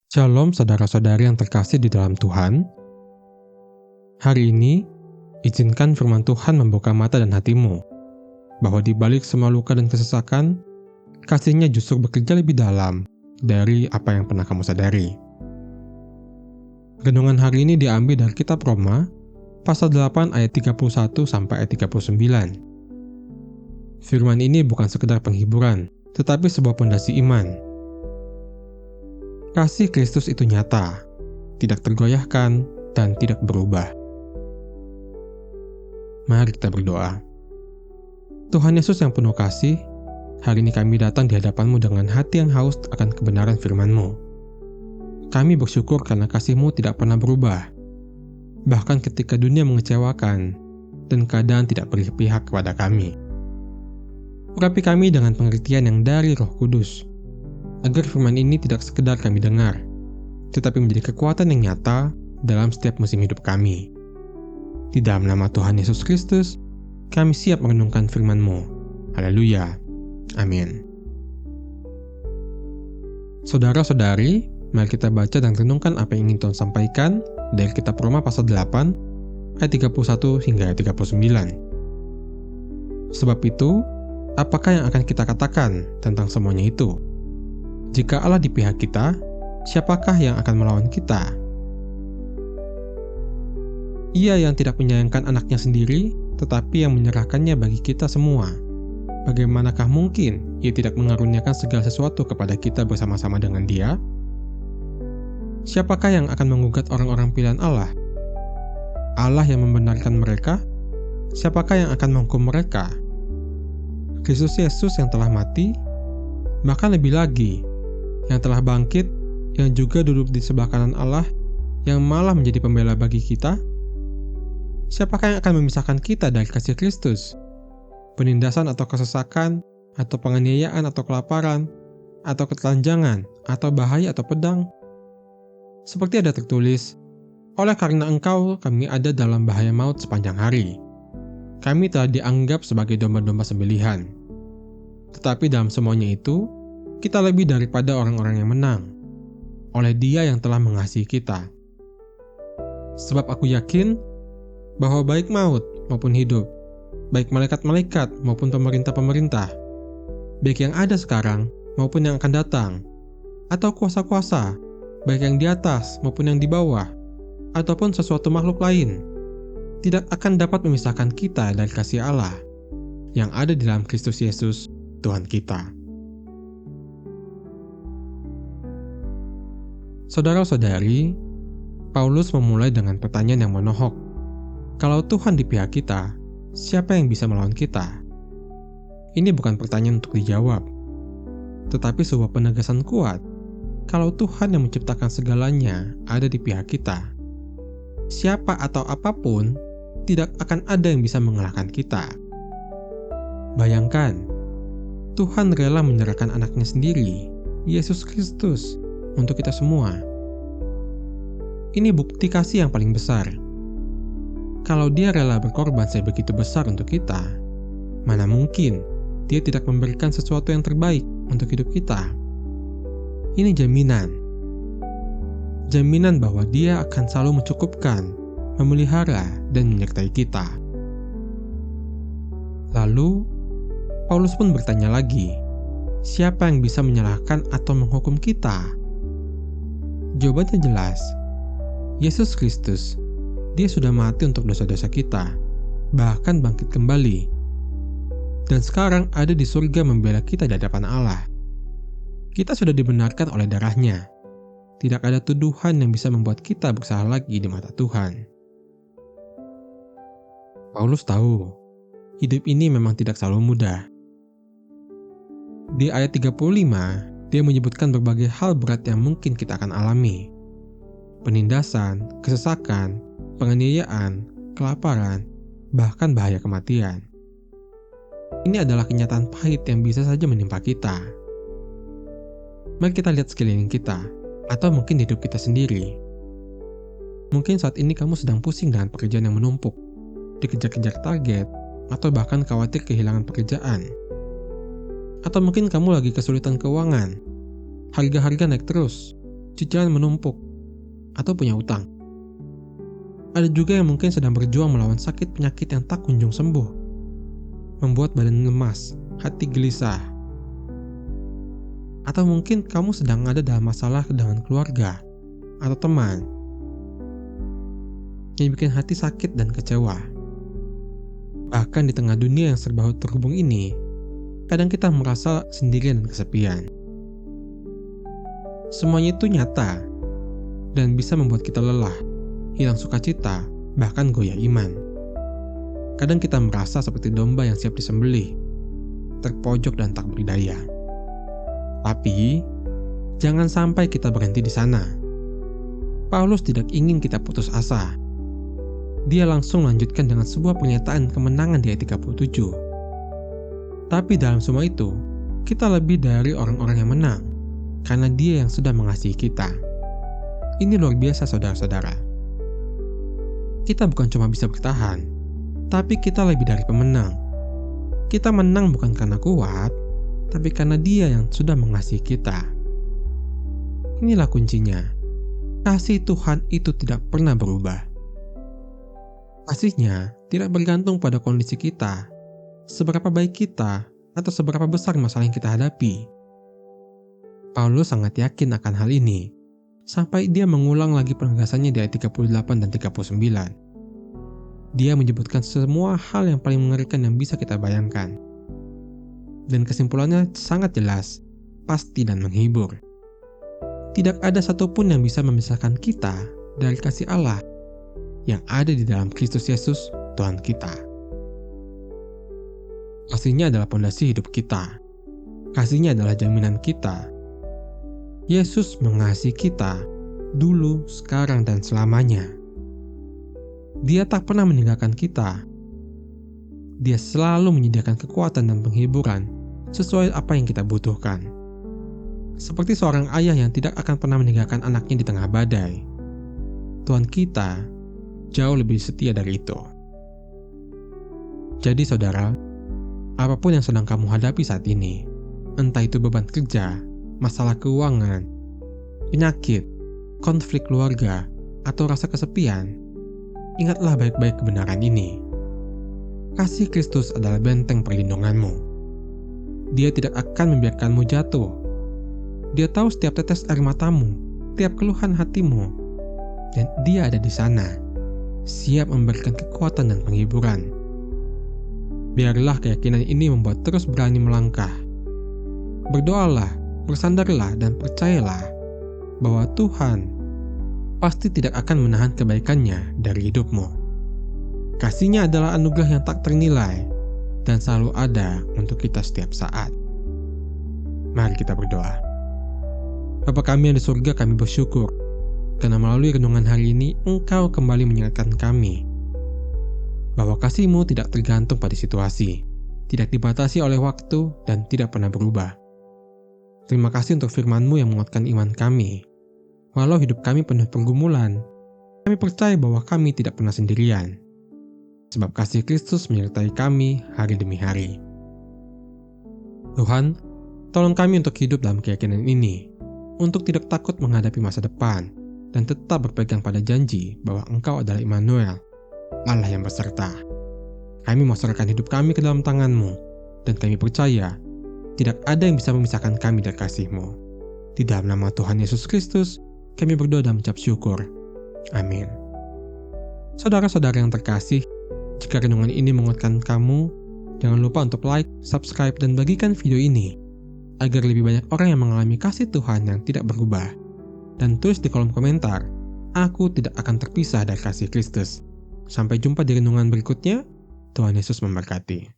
Shalom saudara-saudari yang terkasih di dalam Tuhan. Hari ini, izinkan firman Tuhan membuka mata dan hatimu, bahwa di balik semua luka dan kesesakan, kasih-Nya justru bekerja lebih dalam dari apa yang pernah kamu sadari. Renungan hari ini diambil dari kitab Roma, pasal 8 ayat 31 sampai ayat 39. Firman ini bukan sekedar penghiburan, tetapi sebuah pondasi iman. Kasih Kristus itu nyata, tidak tergoyahkan, dan tidak berubah. Mari kita berdoa. Tuhan Yesus yang penuh kasih, hari ini kami datang di hadapan-Mu dengan hati yang haus akan kebenaran firman-Mu. Kami bersyukur karena kasih-Mu tidak pernah berubah, bahkan ketika dunia mengecewakan dan keadaan tidak berpihak kepada kami. Urapi kami dengan pengertian yang dari Roh Kudus, agar firman ini tidak sekedar kami dengar, tetapi menjadi kekuatan yang nyata dalam setiap musim hidup kami. Di dalam nama Tuhan Yesus Kristus, kami siap merenungkan firman-Mu. Haleluya. Amin. Saudara-saudari, mari kita baca dan renungkan apa yang ingin Tuhan sampaikan dari kitab Roma pasal 8, ayat 31 hingga ayat 39. Sebab itu, apakah yang akan kita katakan tentang semuanya itu? Jika Allah di pihak kita, siapakah yang akan melawan kita? Ia yang tidak menyayangkan anaknya sendiri, tetapi yang menyerahkannya bagi kita semua. Bagaimanakah mungkin Ia tidak mengaruniakan segala sesuatu kepada kita bersama-sama dengan Dia? Siapakah yang akan menggugat orang-orang pilihan Allah? Allah yang membenarkan mereka? Siapakah yang akan menghukum mereka? Kristus Yesus yang telah mati, bahkan lebih lagi, yang telah bangkit, yang juga duduk di sebelah kanan Allah, yang malah menjadi pembela bagi kita? Siapakah yang akan memisahkan kita dari kasih Kristus? Penindasan atau kesesakan, atau penganiayaan atau kelaparan, atau ketelanjangan, atau bahaya atau pedang? Seperti ada tertulis, oleh karena Engkau kami ada dalam bahaya maut sepanjang hari. Kami telah dianggap sebagai domba-domba sembelihan. Tetapi dalam semuanya itu, kita lebih daripada orang-orang yang menang, oleh Dia yang telah mengasihi kita. Sebab aku yakin bahwa baik maut maupun hidup, baik malaikat-malaikat maupun pemerintah-pemerintah, baik yang ada sekarang maupun yang akan datang, atau kuasa-kuasa, baik yang di atas maupun yang di bawah, ataupun sesuatu makhluk lain, tidak akan dapat memisahkan kita dari kasih Allah yang ada di dalam Kristus Yesus, Tuhan kita. Saudara-saudari, Paulus memulai dengan pertanyaan yang menohok. Kalau Tuhan di pihak kita, siapa yang bisa melawan kita? Ini bukan pertanyaan untuk dijawab, tetapi sebuah penegasan kuat. Kalau Tuhan yang menciptakan segalanya ada di pihak kita, siapa atau apapun tidak akan ada yang bisa mengalahkan kita. Bayangkan, Tuhan rela menyerahkan anaknya sendiri, Yesus Kristus, untuk kita semua. Ini bukti kasih yang paling besar. Kalau Dia rela berkorban sebegitu besar untuk kita, mana mungkin Dia tidak memberikan sesuatu yang terbaik untuk hidup kita? Ini jaminan bahwa Dia akan selalu mencukupkan, memelihara, dan menyertai kita. Lalu, Paulus pun bertanya lagi, siapa yang bisa menyalahkan atau menghukum kita? Jawabannya jelas, Yesus Kristus. Dia sudah mati untuk dosa-dosa kita, bahkan bangkit kembali, dan sekarang ada di surga membela kita di hadapan Allah. Kita sudah dibenarkan oleh darah-Nya. Tidak ada tuduhan yang bisa membuat kita bersalah lagi di mata Tuhan. Paulus tahu, hidup ini memang tidak selalu mudah. Di ayat 35, dia menyebutkan berbagai hal berat yang mungkin kita akan alami. Penindasan, kesesakan, penganiayaan, kelaparan, bahkan bahaya kematian. Ini adalah kenyataan pahit yang bisa saja menimpa kita. Mari kita lihat sekeliling kita, atau mungkin hidup kita sendiri. Mungkin saat ini kamu sedang pusing dengan pekerjaan yang menumpuk, dikejar-kejar target, atau bahkan khawatir kehilangan pekerjaan. Atau mungkin kamu lagi kesulitan keuangan, harga-harga naik terus, cicilan menumpuk, atau punya utang. Ada juga yang mungkin sedang berjuang melawan sakit penyakit yang tak kunjung sembuh, membuat badan lemas, hati gelisah. Atau mungkin kamu sedang ada dalam masalah dengan keluarga atau teman yang bikin hati sakit dan kecewa. Bahkan di tengah dunia yang serba terhubung ini, kadang kita merasa sendirian dan kesepian. Semuanya itu nyata dan bisa membuat kita lelah, hilang sukacita, bahkan goyah iman. Kadang kita merasa seperti domba yang siap disembelih, terpojok dan tak berdaya. Tapi, jangan sampai kita berhenti di sana. Paulus tidak ingin kita putus asa. Dia langsung lanjutkan dengan sebuah pernyataan kemenangan di ayat 37. Tapi dalam semua itu, kita lebih dari orang-orang yang menang, karena Dia yang sudah mengasihi kita. Ini luar biasa saudara-saudara. Kita bukan cuma bisa bertahan, tapi kita lebih dari pemenang. Kita menang bukan karena kuat, tapi karena Dia yang sudah mengasihi kita. Inilah kuncinya. Kasih Tuhan itu tidak pernah berubah. Kasih-Nya tidak bergantung pada kondisi kita, seberapa baik kita, atau seberapa besar masalah yang kita hadapi. Paulus sangat yakin akan hal ini, sampai dia mengulang lagi penegasannya di ayat 38 dan 39. Dia menyebutkan semua hal yang paling mengerikan yang bisa kita bayangkan. Dan kesimpulannya sangat jelas, pasti dan menghibur. Tidak ada satupun yang bisa memisahkan kita dari kasih Allah yang ada di dalam Kristus Yesus, Tuhan kita. Kasih-Nya adalah pondasi hidup kita. Kasih-Nya adalah jaminan kita. Yesus mengasihi kita dulu, sekarang, dan selamanya. Dia tak pernah meninggalkan kita. Dia selalu menyediakan kekuatan dan penghiburan sesuai apa yang kita butuhkan. Seperti seorang ayah yang tidak akan pernah meninggalkan anaknya di tengah badai. Tuhan kita jauh lebih setia dari itu. Jadi saudara, apapun yang sedang kamu hadapi saat ini, entah itu beban kerja, masalah keuangan, penyakit, konflik keluarga, atau rasa kesepian, ingatlah baik-baik kebenaran ini. Kasih Kristus adalah benteng perlindunganmu. Dia tidak akan membiarkanmu jatuh. Dia tahu setiap tetes air matamu, setiap keluhan hatimu, dan Dia ada di sana, siap memberikan kekuatan dan penghiburan. Biarlah keyakinan ini membuat terus berani melangkah. Berdoalah, bersandarlah, dan percayalah bahwa Tuhan pasti tidak akan menahan kebaikannya dari hidupmu. Kasih-Nya adalah anugerah yang tak ternilai dan selalu ada untuk kita setiap saat. Mari kita berdoa. Bapa kami yang di surga, kami bersyukur karena melalui renungan hari ini Engkau kembali mengingatkan kami bahwa kasih-Mu tidak tergantung pada situasi, tidak dibatasi oleh waktu, dan tidak pernah berubah. Terima kasih untuk firman-Mu yang menguatkan iman kami. Walau hidup kami penuh pergumulan, kami percaya bahwa kami tidak pernah sendirian. Sebab kasih Kristus menyertai kami hari demi hari. Tuhan, tolong kami untuk hidup dalam keyakinan ini, untuk tidak takut menghadapi masa depan, dan tetap berpegang pada janji bahwa Engkau adalah Immanuel, Allah yang beserta. Kami mau serahkan hidup kami ke dalam tangan-Mu, dan kami percaya tidak ada yang bisa memisahkan kami dari kasih-Mu. Di dalam nama Tuhan Yesus Kristus, kami berdoa dan mengucap syukur. Amin. Saudara-saudara yang terkasih, jika renungan ini menguatkan kamu, jangan lupa untuk like, subscribe, dan bagikan video ini, agar lebih banyak orang yang mengalami kasih Tuhan yang tidak berubah. Dan tulis di kolom komentar, aku tidak akan terpisah dari kasih Kristus. Sampai jumpa di renungan berikutnya. Tuhan Yesus memberkati.